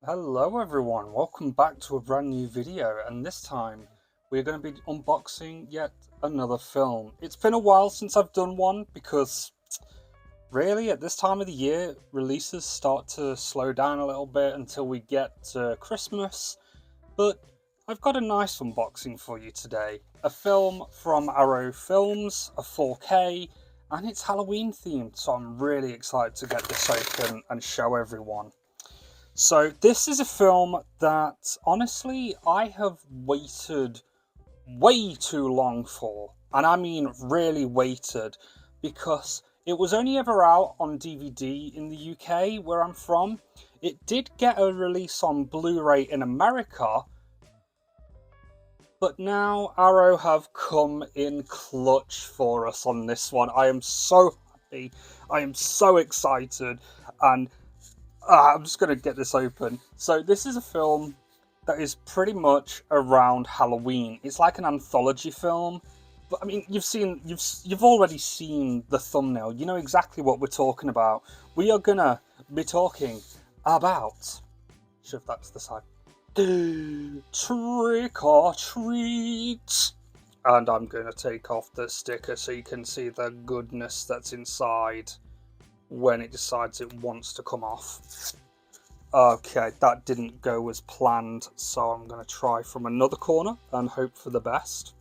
Hello everyone, welcome back to a brand new video, and this time we're going to be unboxing yet another film. It's been a while since I've done one because really at this time of the year releases start to slow down a little bit until we get to Christmas, but I've got a nice unboxing for you today. A film from Arrow Films, a 4K, and it's Halloween themed, so I'm really excited to get this open and show everyone. So this is a film that honestly I have waited way too long for. And I mean really waited, because it was only ever out on DVD in the UK where I'm from. It did get a release on Blu-ray in America, but now Arrow have come in clutch for us on this one. I am so happy. I am so excited, and I'm just going to get this open. So this is a film that is pretty much around Halloween. It's like an anthology film. But I mean, you've already seen the thumbnail. You know exactly what we're talking about. We are gonna be talking about, shift that to the side, Trick or Treat. And I'm gonna take off the sticker so you can see the goodness that's inside when it decides it wants to come off. Okay, that didn't go as planned, so I'm going to try from another corner and hope for the best.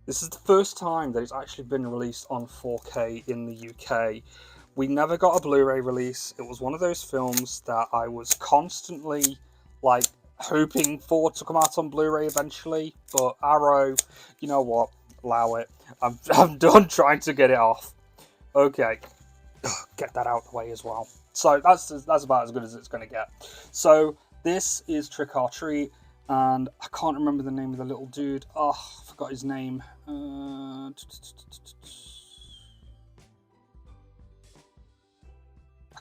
This is the first time that it's actually been released on 4K in the UK. We never got a Blu-ray release. It was one of those films that I was constantly like hoping for to come out on Blu-ray eventually, but Arrow, you know what, allow it. I'm done trying to get it off. Okay, get that out of the way as well. So that's about as good as it's going to get. So this is Trick or Treat, and I can't remember the name of the little dude. Oh, I forgot his name. I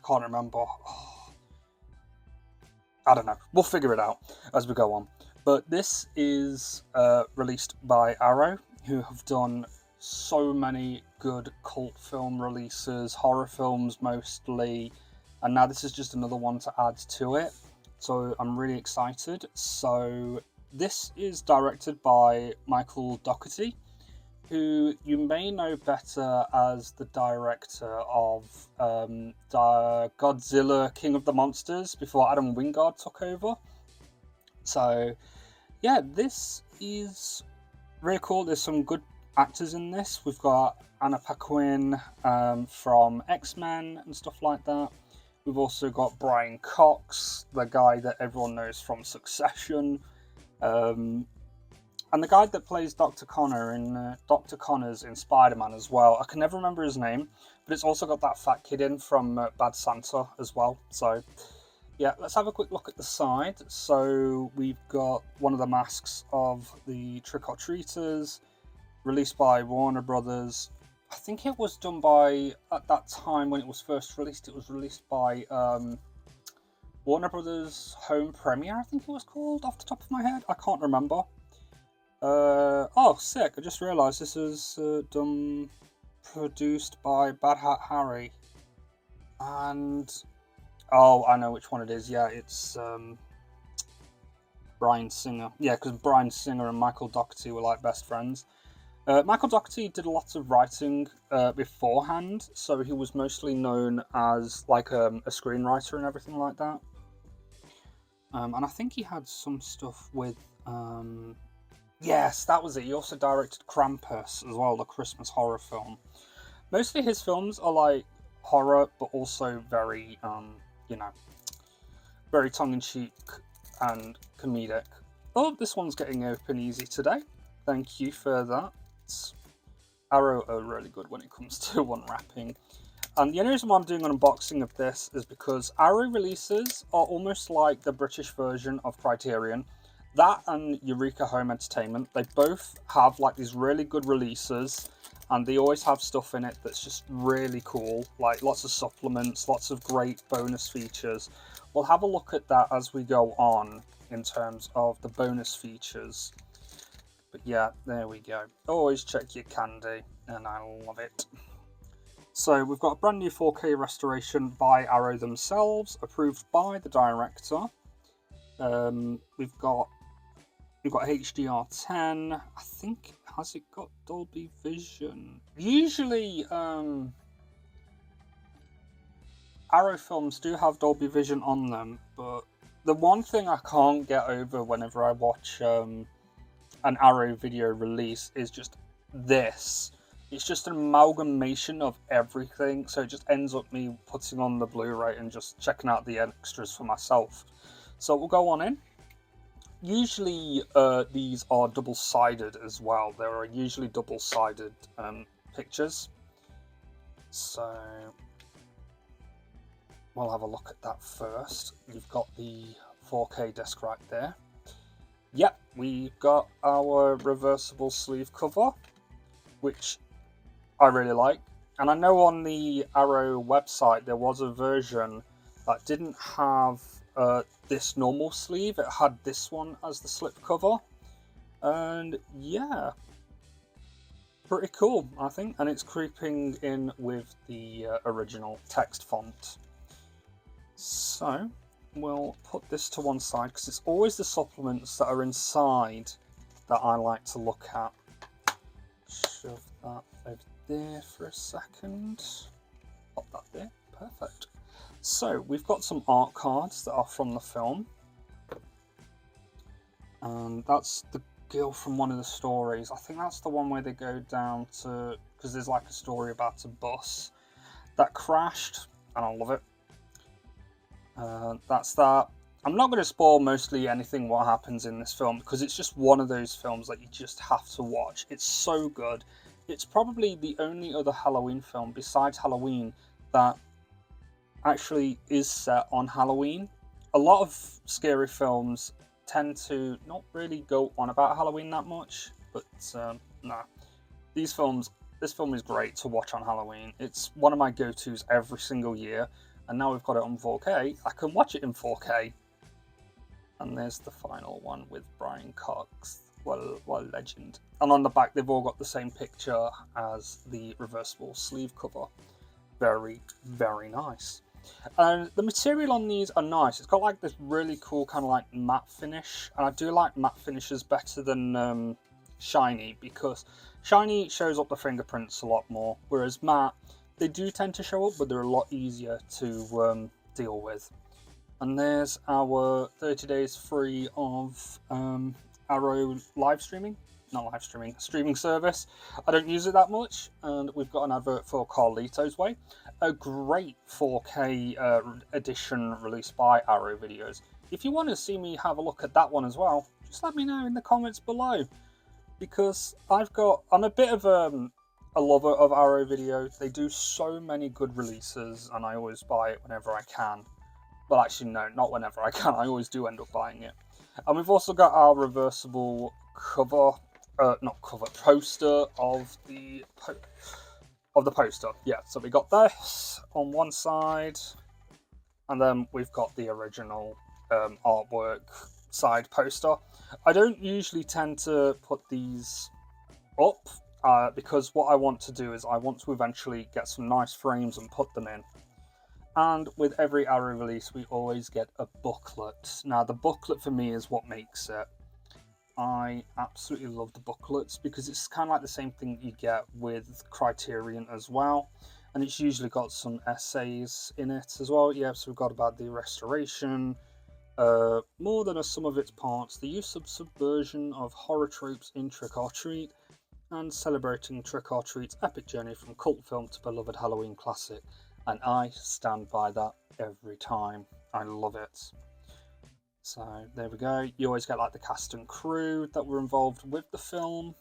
can't remember. Oh, I don't know. We'll figure it out as we go on. But this is released by Arrow, who have done so many good cult film releases, horror films mostly, and now this is just another one to add to it. So I'm really excited. So this is directed by Michael Dougherty, who you may know better as the director of Godzilla King of the Monsters before Adam Wingard took over. So yeah, this is really cool. There's some good actors in this. We've got Anna Paquin from X-Men and stuff like that. We've also got Brian Cox, the guy that everyone knows from Succession, and the guy that plays Dr. Connors in Spider-Man as well. I can never remember his name, but it's also got that fat kid in from Bad Santa as well. So yeah, let's have a quick look at the side. So we've got one of the masks of the trick-or-treaters, released by Warner Brothers. I think it was done by, at that time when it was first released, it was released by Warner Brothers Home Premiere, I think it was called, off the top of my head. I can't remember. Oh, sick. I just realised this is produced by Bad Hat Harry. And, oh, I know which one it is. Yeah, it's Bryan Singer. Yeah, because Bryan Singer and Michael Dougherty were like best friends. Michael Dougherty did lots of writing beforehand, so he was mostly known as like a screenwriter and everything like that. And I think he had some stuff with... yes, that was it. He also directed Krampus as well, the Christmas horror film. Mostly his films are like horror, but also very, you know, very tongue-in-cheek and comedic. Oh, this one's getting open easy today. Thank you for that. Arrow are really good when it comes to unwrapping. And the only reason why I'm doing an unboxing of this is because Arrow releases are almost like the British version of Criterion. That and Eureka Home Entertainment, they both have like these really good releases, and they always have stuff in it that's just really cool, like lots of supplements, lots of great bonus features. We'll have a look at that as we go on in terms of the bonus features. But yeah, there we go. Always check your candy, and I love it. So we've got a brand new 4K restoration by Arrow themselves, approved by the director. We've got HDR10. I think, has it got Dolby Vision? Usually, Arrow films do have Dolby Vision on them, but the one thing I can't get over whenever I watch an Arrow video release is just this. It's just an amalgamation of everything, so it just ends up me putting on the Blu-ray and just checking out the extras for myself. So we'll go on in. Usually these are double-sided as well. There are usually double-sided pictures. So we'll have a look at that first. You've got the 4K disc right there. Yep, we've got our reversible sleeve cover, which I really like. And I know on the Arrow website there was a version that didn't have this normal sleeve. It had this one as the slip cover. And yeah, pretty cool, I think. And it's creeping in with the original text font. So we'll put this to one side because it's always the supplements that are inside that I like to look at. Shove that over there for a second. Pop that there. Perfect. So we've got some art cards that are from the film. And that's the girl from one of the stories. I think that's the one where they go down to, because there's like a story about a bus that crashed, and I love it. That's that. I'm not going to spoil mostly anything what happens in this film because it's just one of those films that you just have to watch. It's so good. It's probably the only other Halloween film besides Halloween that actually is set on Halloween. A lot of scary films tend to not really go on about Halloween that much, but nah. This film is great to watch on Halloween. It's one of my go-tos every single year. And now we've got it on 4K, I can watch it in 4K. And there's the final one with Brian Cox. What a legend. And on the back, they've all got the same picture as the reversible sleeve cover. Very, very nice. And the material on these are nice. It's got like this really cool kind of like matte finish. And I do like matte finishes better than shiny, because shiny shows up the fingerprints a lot more, whereas matte, they do tend to show up, but they're a lot easier to deal with. And there's our 30 days free of Arrow streaming service. I don't use it that much, and we've got an advert for Carlito's Way, a great 4K edition released by Arrow Videos. If you want to see me have a look at that one as well, just let me know in the comments below, because I'm a bit of a lover of Arrow videos. They do so many good releases, and I always buy it whenever I can. Well, actually, no, not whenever I can. I always do end up buying it. And we've also got our reversible poster of the poster. Yeah, so we got this on one side, and then we've got the original artwork side poster. I don't usually tend to put these up because what I want to do is I want to eventually get some nice frames and put them in. And with every Arrow release, we always get a booklet. Now, the booklet for me is what makes it. I absolutely love the booklets because it's kind of like the same thing you get with Criterion as well. And it's usually got some essays in it as well. Yeah, so we've got about the restoration, more than a sum of its parts, the use of subversion of horror tropes in Trick or Treat, and celebrating Trick or Treat's epic journey from cult film to beloved Halloween classic. And I stand by that every time. I love it. So there we go. You always get like the cast and crew that were involved with the film.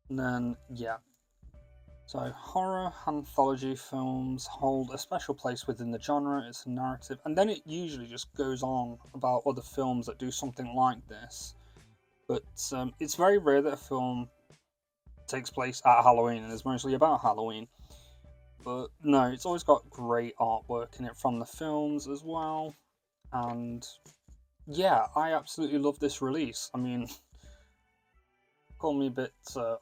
And then, yeah. So horror anthology films hold a special place within the genre. It's a narrative. And then it usually just goes on about other films that do something like this. But it's very rare that a film takes place at Halloween and is mostly about Halloween. But no, it's always got great artwork in it from the films as well. And yeah, I absolutely love this release. I mean, call me a bit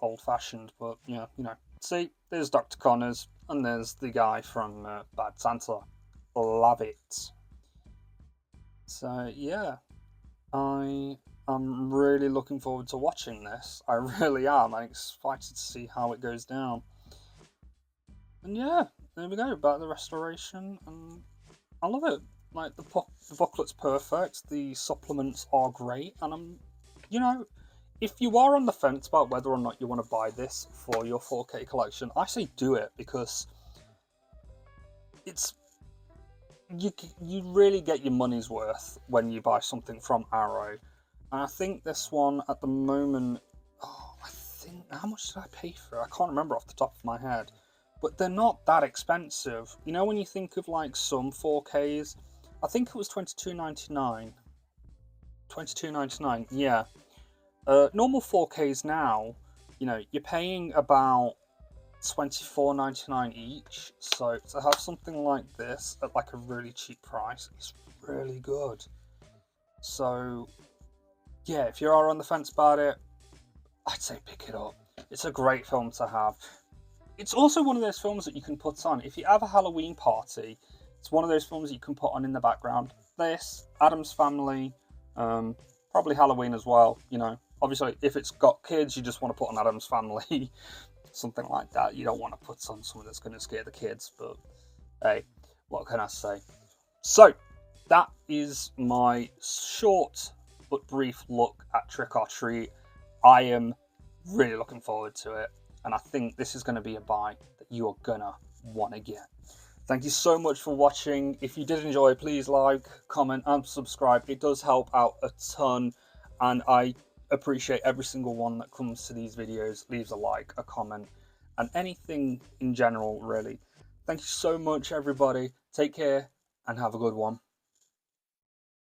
old-fashioned, but yeah, you know. See, there's Dr. Connors, and there's the guy from Bad Santa. Love it. So yeah, I am really looking forward to watching this. I really am. I'm excited to see how it goes down. And yeah, there we go, about the restoration, and I love it. Like the booklet's perfect, the supplements are great, and you know, if you are on the fence about whether or not you want to buy this for your 4K collection, I say do it, because it's you really get your money's worth when you buy something from Arrow. And I think this one at the moment, oh, I think, how much did I pay for it? I can't remember off the top of my head, but they're not that expensive. You know, when you think of like some 4Ks, I think it was $22.99. $22.99, yeah. Normal 4Ks now, you know, you're paying about $24.99 each. So to have something like this at like a really cheap price is really good. So yeah, if you are on the fence about it, I'd say pick it up. It's a great film to have. It's also one of those films that you can put on if you have a Halloween party. It's one of those films that you can put on in the background. This, Addams Family, probably Halloween as well. You know, obviously if it's got kids, you just want to put on Addams Family, something like that. You don't want to put on something that's going to scare the kids. But hey, what can I say? So that is my short but brief look at Trick or Treat. I am really looking forward to it, and I think this is going to be a buy that you are gonna want to get. Thank you so much for watching. If you did enjoy, please like, comment, and subscribe. It does help out a ton, and I appreciate every single one that comes to these videos, leaves a like, a comment, and anything in general, really. Thank you so much, everybody. Take care, and have a good one.